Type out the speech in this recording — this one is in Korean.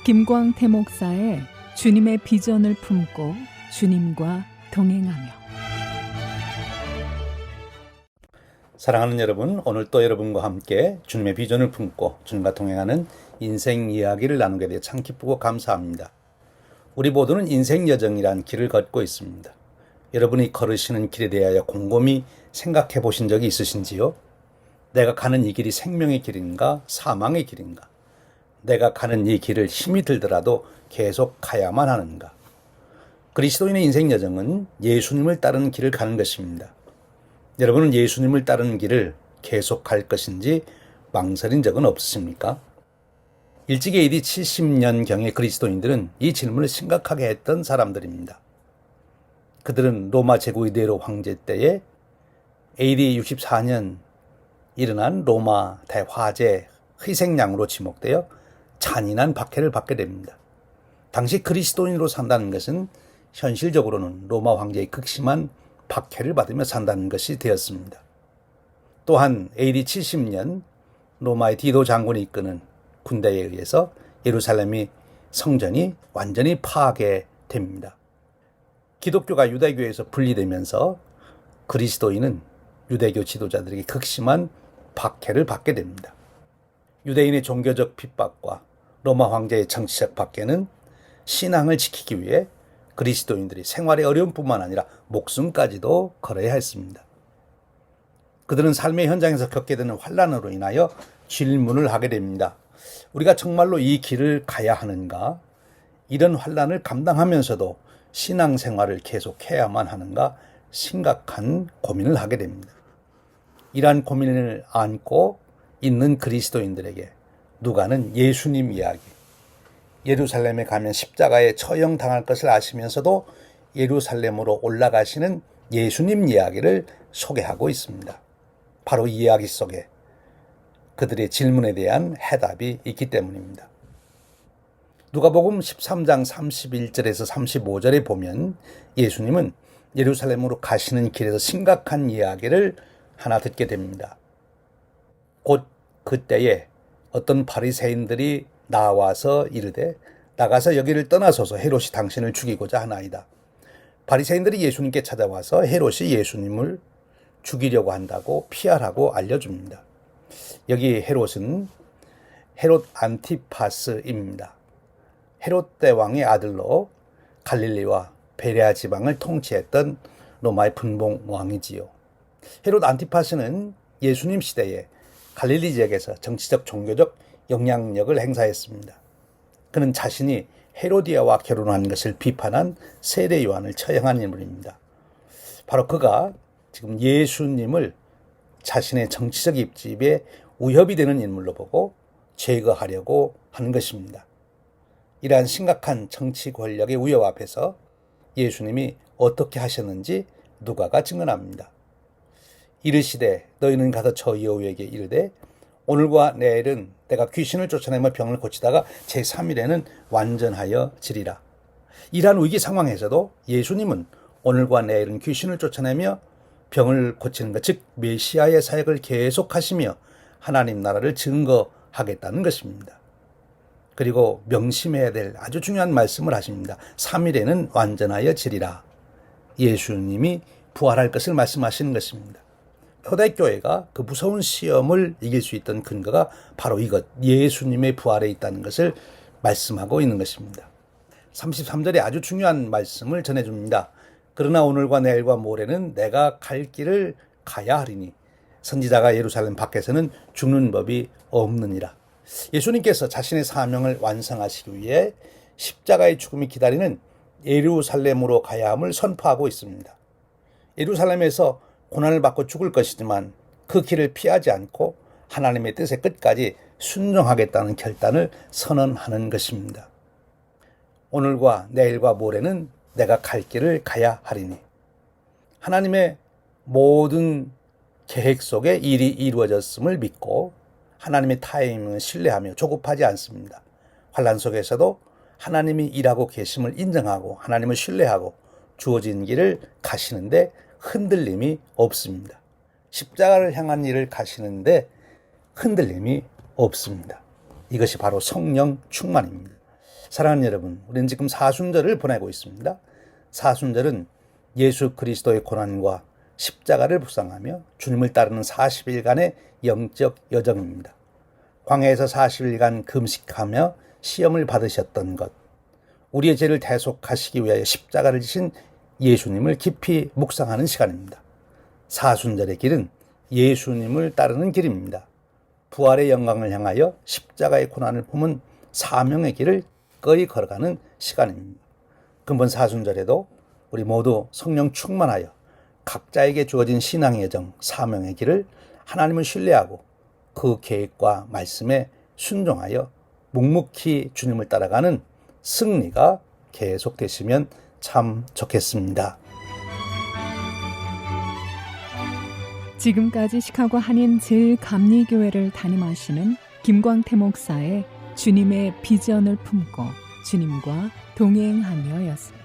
김광태 목사의 주님의 비전을 품고 주님과 동행하며. 사랑하는 여러분, 오늘 또 여러분과 함께 주님의 비전을 품고 주님과 동행하는 인생 이야기를 나누게 되어 참 기쁘고 감사합니다. 우리 모두는 인생 여정이란 길을 걷고 있습니다. 여러분이 걸으시는 길에 대하여 곰곰이 생각해 보신 적이 있으신지요? 내가 가는 이 길이 생명의 길인가 사망의 길인가? 내가 가는 이 길을 힘이 들더라도 계속 가야만 하는가? 그리스도인의 인생 여정은 예수님을 따르는 길을 가는 것입니다. 여러분은 예수님을 따르는 길을 계속 갈 것인지 망설인 적은 없으십니까? 일찍 AD 70년경의 그리스도인들은 이 질문을 심각하게 했던 사람들입니다. 그들은 로마 제국의 네로 황제 때에 AD 64년 일어난 로마 대화재 희생양으로 지목되어 잔인한 박해를 받게 됩니다. 당시 그리스도인으로 산다는 것은 현실적으로는 로마 황제의 극심한 박해를 받으며 산다는 것이 되었습니다. 또한 AD 70년 로마의 디도 장군이 이끄는 군대에 의해서 예루살렘이 성전이 완전히 파괴됩니다. 기독교가 유대교에서 분리되면서 그리스도인은 유대교 지도자들에게 극심한 박해를 받게 됩니다. 유대인의 종교적 핍박과 로마 황제의 정치적 박해는 신앙을 지키기 위해 그리스도인들이 생활의 어려움뿐만 아니라 목숨까지도 걸어야 했습니다. 그들은 삶의 현장에서 겪게 되는 환난으로 인하여 질문을 하게 됩니다. 우리가 정말로 이 길을 가야 하는가? 이런 환난을 감당하면서도 신앙생활을 계속해야만 하는가? 심각한 고민을 하게 됩니다. 이러한 고민을 안고 있는 그리스도인들에게 누가는 예수님 이야기, 예루살렘에 가면 십자가에 처형당할 것을 아시면서도 예루살렘으로 올라가시는 예수님 이야기를 소개하고 있습니다. 바로 이 이야기 속에 그들의 질문에 대한 해답이 있기 때문입니다. 누가복음 13장 31절에서 35절에 보면 예수님은 예루살렘으로 가시는 길에서 심각한 이야기를 하나 듣게 됩니다. 곧 그때에 어떤 바리새인들이 나와서 이르되 나가서 여기를 떠나소서 헤롯이 당신을 죽이고자 하나이다. 바리새인들이 예수님께 찾아와서 헤롯이 예수님을 죽이려고 한다고 피하라고 알려줍니다. 여기 헤롯은 헤롯 안티파스입니다. 헤롯 대왕의 아들로 갈릴리와 베레아 지방을 통치했던 로마의 분봉 왕이지요. 헤롯 안티파스는 예수님 시대에 갈릴리 지역에서 정치적 종교적 영향력을 행사했습니다. 그는 자신이 헤로디아와 결혼한 것을 비판한 세례 요한을 처형한 인물입니다. 바로 그가 지금 예수님을 자신의 정치적 입지에 위협이 되는 인물로 보고 제거하려고 하는 것입니다. 이러한 심각한 정치 권력의 위협 앞에서 예수님이 어떻게 하셨는지 누가가 증언합니다. 이르시되 너희는 가서 저 여우에게 이르되 오늘과 내일은 내가 귀신을 쫓아내며 병을 고치다가 제3일에는 완전하여 지리라. 이러한 위기 상황에서도 예수님은 오늘과 내일은 귀신을 쫓아내며 병을 고치는 것, 즉 메시아의 사역을 계속하시며 하나님 나라를 증거하겠다는 것입니다. 그리고 명심해야 될 아주 중요한 말씀을 하십니다. 3일에는 완전하여 지리라. 예수님이 부활할 것을 말씀하시는 것입니다. 초대교회가 그 무서운 시험을 이길 수 있던 근거가 바로 이것, 예수님의 부활에 있다는 것을 말씀하고 있는 것입니다. 33절에 아주 중요한 말씀을 전해줍니다. 그러나 오늘과 내일과 모레는 내가 갈 길을 가야 하리니 선지자가 예루살렘 밖에서는 죽는 법이 없느니라. 예수님께서 자신의 사명을 완성하시기 위해 십자가의 죽음이 기다리는 예루살렘으로 가야 함을 선포하고 있습니다. 예루살렘에서 고난을 받고 죽을 것이지만 그 길을 피하지 않고 하나님의 뜻에 끝까지 순종하겠다는 결단을 선언하는 것입니다. 오늘과 내일과 모레는 내가 갈 길을 가야 하리니. 하나님의 모든 계획 속에 일이 이루어졌음을 믿고 하나님의 타이밍을 신뢰하며 조급하지 않습니다. 환난 속에서도 하나님이 일하고 계심을 인정하고 하나님을 신뢰하고 주어진 길을 가시는데 흔들림이 없습니다. 십자가를 향한 일을 가시는데 흔들림이 없습니다. 이것이 바로 성령 충만입니다. 사랑하는 여러분, 우리는 지금 사순절을 보내고 있습니다. 사순절은 예수 그리스도의 고난과 십자가를 묵상하며 주님을 따르는 40일간의 영적 여정입니다. 광야에서 40일간 금식하며 시험을 받으셨던 것, 우리의 죄를 대속하시기 위하여 십자가를 지신 예수님을 깊이 묵상하는 시간입니다. 사순절의 길은 예수님을 따르는 길입니다. 부활의 영광을 향하여 십자가의 고난을 품은 사명의 길을 거의 걸어가는 시간입니다. 근본 사순절에도 우리 모두 성령 충만하여 각자에게 주어진 신앙의 여정, 사명의 길을 하나님을 신뢰하고 그 계획과 말씀에 순종하여 묵묵히 주님을 따라가는 승리가 계속되시면 참 좋겠습니다. 지금까지 시카고 한인 제일감리교회를 담임하시는 김광태 목사의 주님의 비전을 품고 주님과 동행하며였습니다.